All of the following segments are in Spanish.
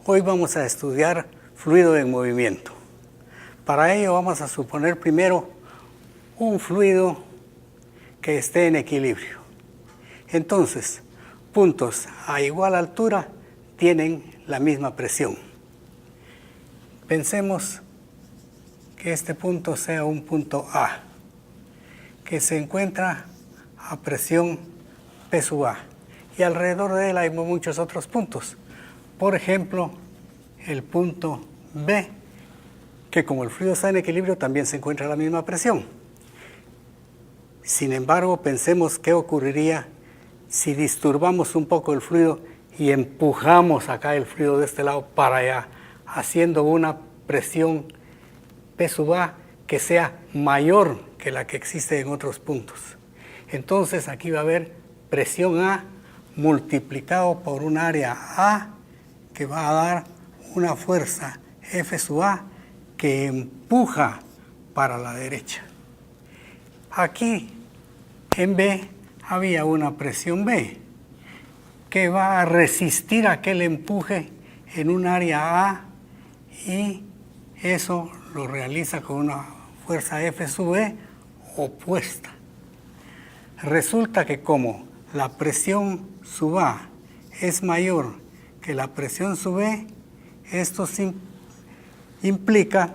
Hoy vamos a estudiar fluido en movimiento. Para ello vamos a suponer primero un fluido que esté en equilibrio. Entonces, puntos a igual altura tienen la misma presión. Pensemos que este punto sea un punto A, que se encuentra a presión P sub A. Y alrededor de él hay muchos otros puntos. Por ejemplo, el punto B, que como el fluido está en equilibrio también se encuentra a la misma presión. Sin embargo, pensemos qué ocurriría si disturbamos un poco el fluido y empujamos acá el fluido de este lado para allá, haciendo una presión P sub A que sea mayor que la que existe en otros puntos. Entonces aquí va a haber presión A multiplicado por un área A que va a dar una fuerza F sub A que empuja para la derecha. Aquí en B había una presión B que va a resistir aquel empuje en un área A y eso lo realiza con una fuerza F sub B opuesta. Resulta que como la presión sub A es mayor que la presión sub B, esto implica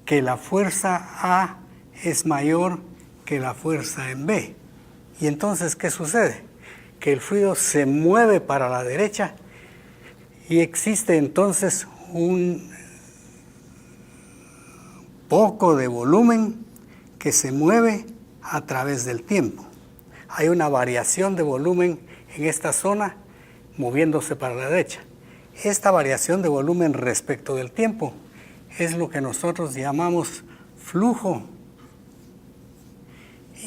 que la fuerza A es mayor que la fuerza en B. Y entonces, ¿qué sucede? Que el fluido se mueve para la derecha y existe entonces un poco de volumen que se mueve a través del tiempo. Hay una variación de volumen en esta zona moviéndose para la derecha. Esta variación de volumen respecto del tiempo es lo que nosotros llamamos flujo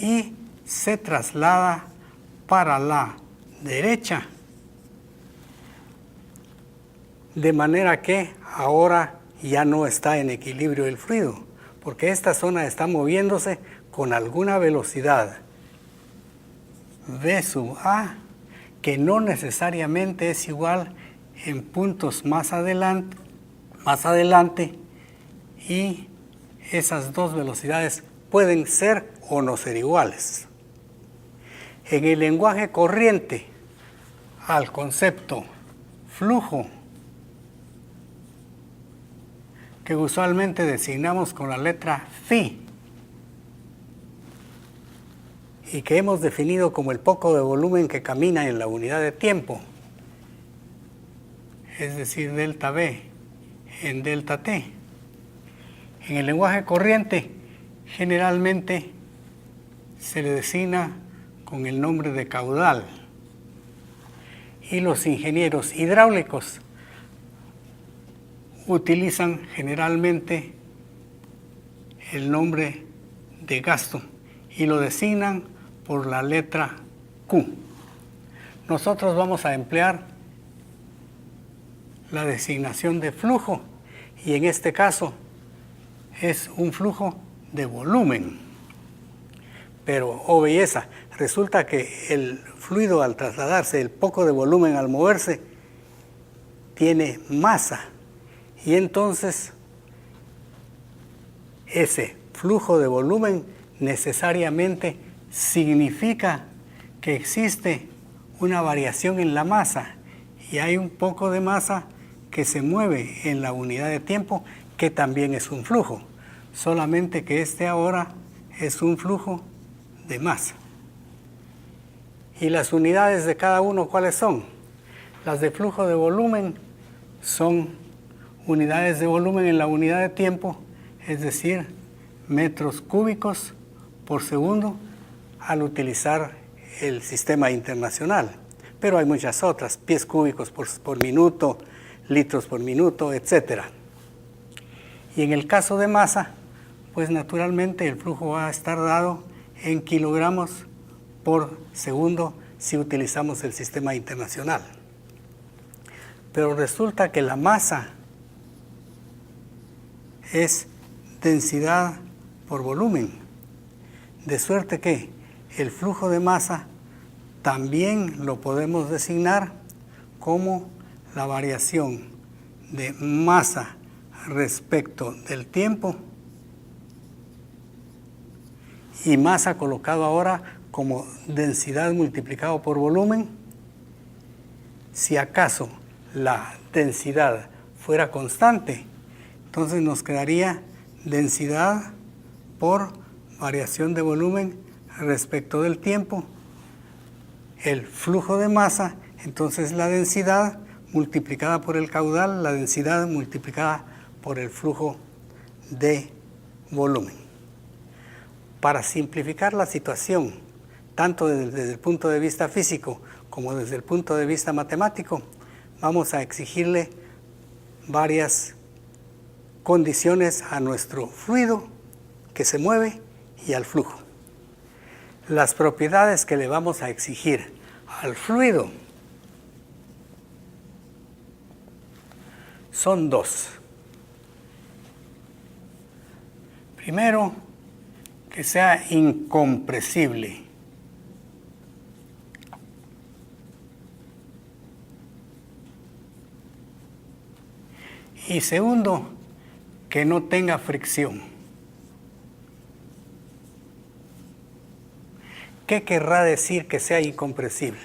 y se traslada para la derecha, de manera que ahora ya no está en equilibrio el fluido, porque esta zona está moviéndose con alguna velocidad V sub A, que no necesariamente es igual en puntos más adelante, y esas dos velocidades pueden ser o no ser iguales. En el lenguaje corriente, al concepto flujo, que usualmente designamos con la letra phi, y que hemos definido como el poco de volumen que camina en la unidad de tiempo, es decir, delta V en delta T. En el lenguaje corriente, generalmente se le designa con el nombre de caudal. Y los ingenieros hidráulicos utilizan generalmente el nombre de gasto y lo designan por la letra Q. Nosotros vamos a emplear la designación de flujo y en este caso es un flujo de volumen. Pero, oh belleza, resulta que el fluido al trasladarse, el poco de volumen al moverse, tiene masa. Y entonces ese flujo de volumen necesariamente significa que existe una variación en la masa y hay un poco de masa que se mueve en la unidad de tiempo que también es un flujo, solamente que este ahora es un flujo de masa. ¿Y las unidades de cada uno cuáles son? Las de flujo de volumen son unidades de volumen en la unidad de tiempo, es decir, metros cúbicos por segundo al utilizar el sistema internacional. Pero hay muchas otras, pies cúbicos por minuto, litros por minuto, etc. Y en el caso de masa, pues naturalmente el flujo va a estar dado en kilogramos por segundo si utilizamos el sistema internacional. Pero resulta que la masa es densidad por volumen, de suerte que el flujo de masa también lo podemos designar como la variación de masa respecto del tiempo, y masa colocado ahora como densidad multiplicado por volumen. Si acaso la densidad fuera constante, entonces nos quedaría densidad por variación de volumen respecto del tiempo. El flujo de masa, entonces la densidad multiplicada por el caudal, la densidad multiplicada por el flujo de volumen. Para simplificar la situación, tanto desde el punto de vista físico como desde el punto de vista matemático, vamos a exigirle varias condiciones a nuestro fluido que se mueve y al flujo. Las propiedades que le vamos a exigir al fluido son dos. Primero, que sea incompresible. Y segundo, que no tenga fricción. ¿Qué querrá decir que sea incompresible?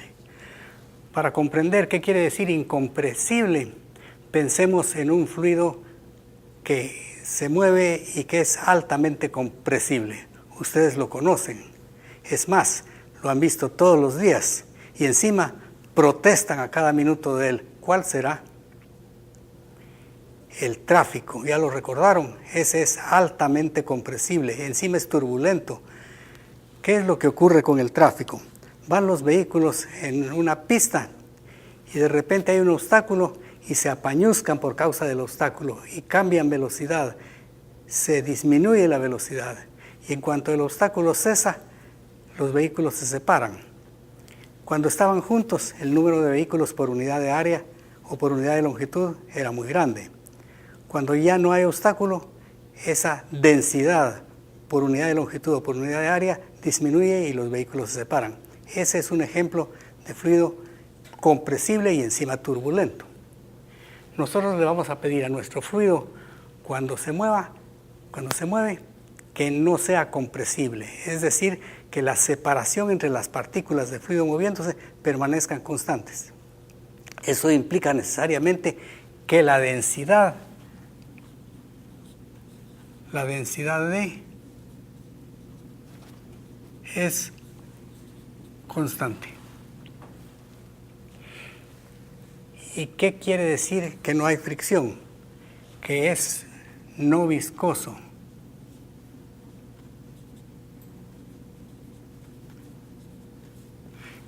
Para comprender qué quiere decir incompresible, pensemos en un fluido que se mueve y que es altamente compresible. Ustedes lo conocen. Es más, lo han visto todos los días y encima protestan a cada minuto de él. ¿Cuál será? El tráfico, ya lo recordaron, ese es altamente compresible, encima es turbulento. ¿Qué es lo que ocurre con el tráfico? Van los vehículos en una pista y de repente hay un obstáculo y se apañuzcan por causa del obstáculo y cambian velocidad, se disminuye la velocidad y en cuanto el obstáculo cesa, los vehículos se separan. Cuando estaban juntos, el número de vehículos por unidad de área o por unidad de longitud era muy grande. Cuando ya no hay obstáculo, esa densidad por unidad de longitud o por unidad de área disminuye y los vehículos se separan. Ese es un ejemplo de fluido compresible y encima turbulento. Nosotros le vamos a pedir a nuestro fluido cuando se mueve, que no sea compresible, es decir, que la separación entre las partículas de fluido moviéndose permanezcan constantes. Eso implica necesariamente que la densidad D es constante. ¿Y qué quiere decir que no hay fricción? Que es no viscoso.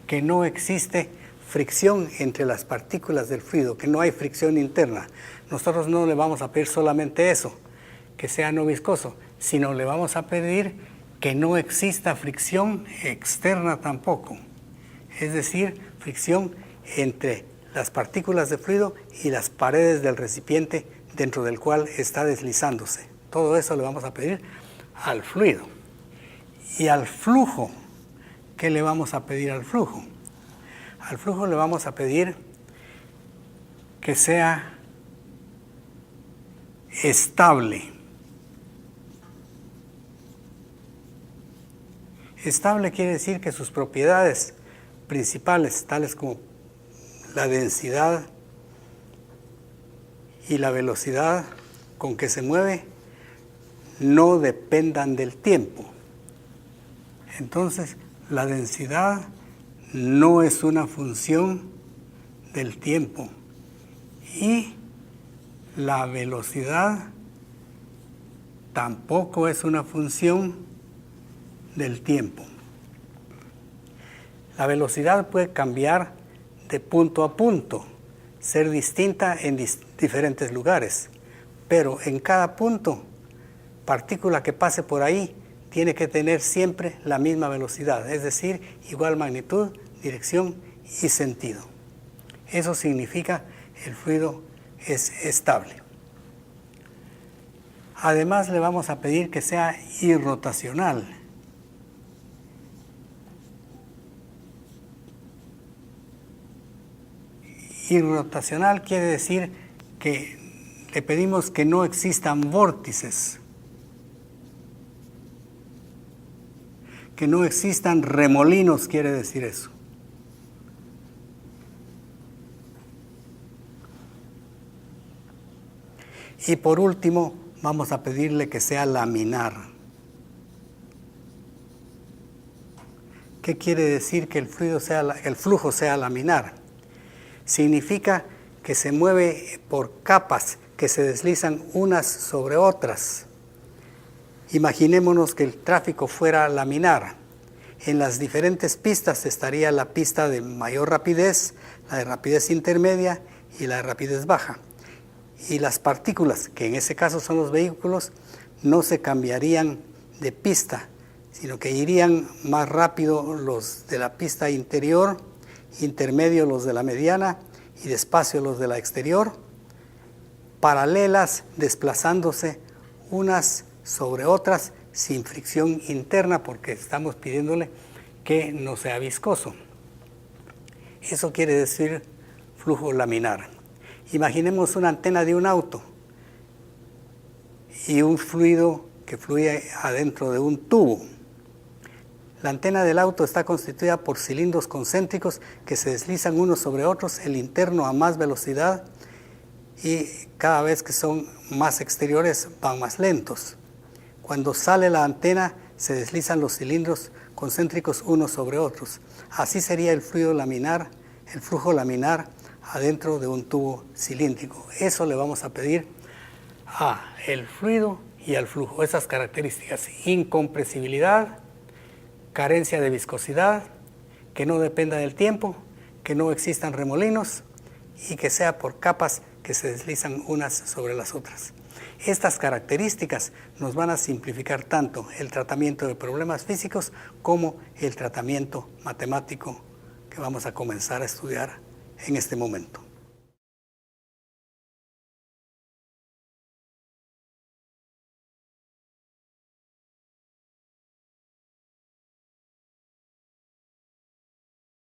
Que no existe fricción entre las partículas del fluido, que no hay fricción interna. Nosotros no le vamos a pedir solamente eso, que sea no viscoso, sino le vamos a pedir que no exista fricción externa tampoco. Es decir, fricción entre las partículas de fluido y las paredes del recipiente dentro del cual está deslizándose. Todo eso le vamos a pedir al fluido. Y al flujo, ¿qué le vamos a pedir al flujo? Al flujo le vamos a pedir que sea estable. Estable quiere decir que sus propiedades principales, tales como la densidad y la velocidad con que se mueve, no dependan del tiempo. Entonces, la densidad no es una función del tiempo y la velocidad tampoco es una función del tiempo. La velocidad puede cambiar de punto a punto, ser distinta en diferentes lugares, pero en cada punto, partícula que pase por ahí tiene que tener siempre la misma velocidad, es decir, igual magnitud, dirección y sentido. Eso significa el fluido es estable. Además, le vamos a pedir que sea irrotacional. Irrotacional quiere decir que le pedimos que no existan vórtices, que no existan remolinos, quiere decir eso. Y por último, vamos a pedirle que sea laminar. ¿Qué quiere decir que el flujo sea laminar? Significa que se mueve por capas que se deslizan unas sobre otras. Imaginémonos que el tráfico fuera laminar. En las diferentes pistas estaría la pista de mayor rapidez, la de rapidez intermedia y la de rapidez baja. Y las partículas, que en ese caso son los vehículos, no se cambiarían de pista, sino que irían más rápido los de la pista interior, intermedio los de la mediana y despacio los de la exterior, paralelas desplazándose unas sobre otras sin fricción interna, porque estamos pidiéndole que no sea viscoso. Eso quiere decir flujo laminar. Imaginemos una antena de un auto y un fluido que fluye adentro de un tubo. La antena del auto está constituida por cilindros concéntricos que se deslizan unos sobre otros, el interno a más velocidad, y cada vez que son más exteriores van más lentos. Cuando sale la antena se deslizan los cilindros concéntricos unos sobre otros. Así sería el flujo laminar adentro de un tubo cilíndrico. Eso le vamos a pedir al fluido y al flujo, esas características: incompresibilidad, carencia de viscosidad, que no dependa del tiempo, que no existan remolinos y que sea por capas que se deslizan unas sobre las otras. Estas características nos van a simplificar tanto el tratamiento de problemas físicos como el tratamiento matemático que vamos a comenzar a estudiar en este momento.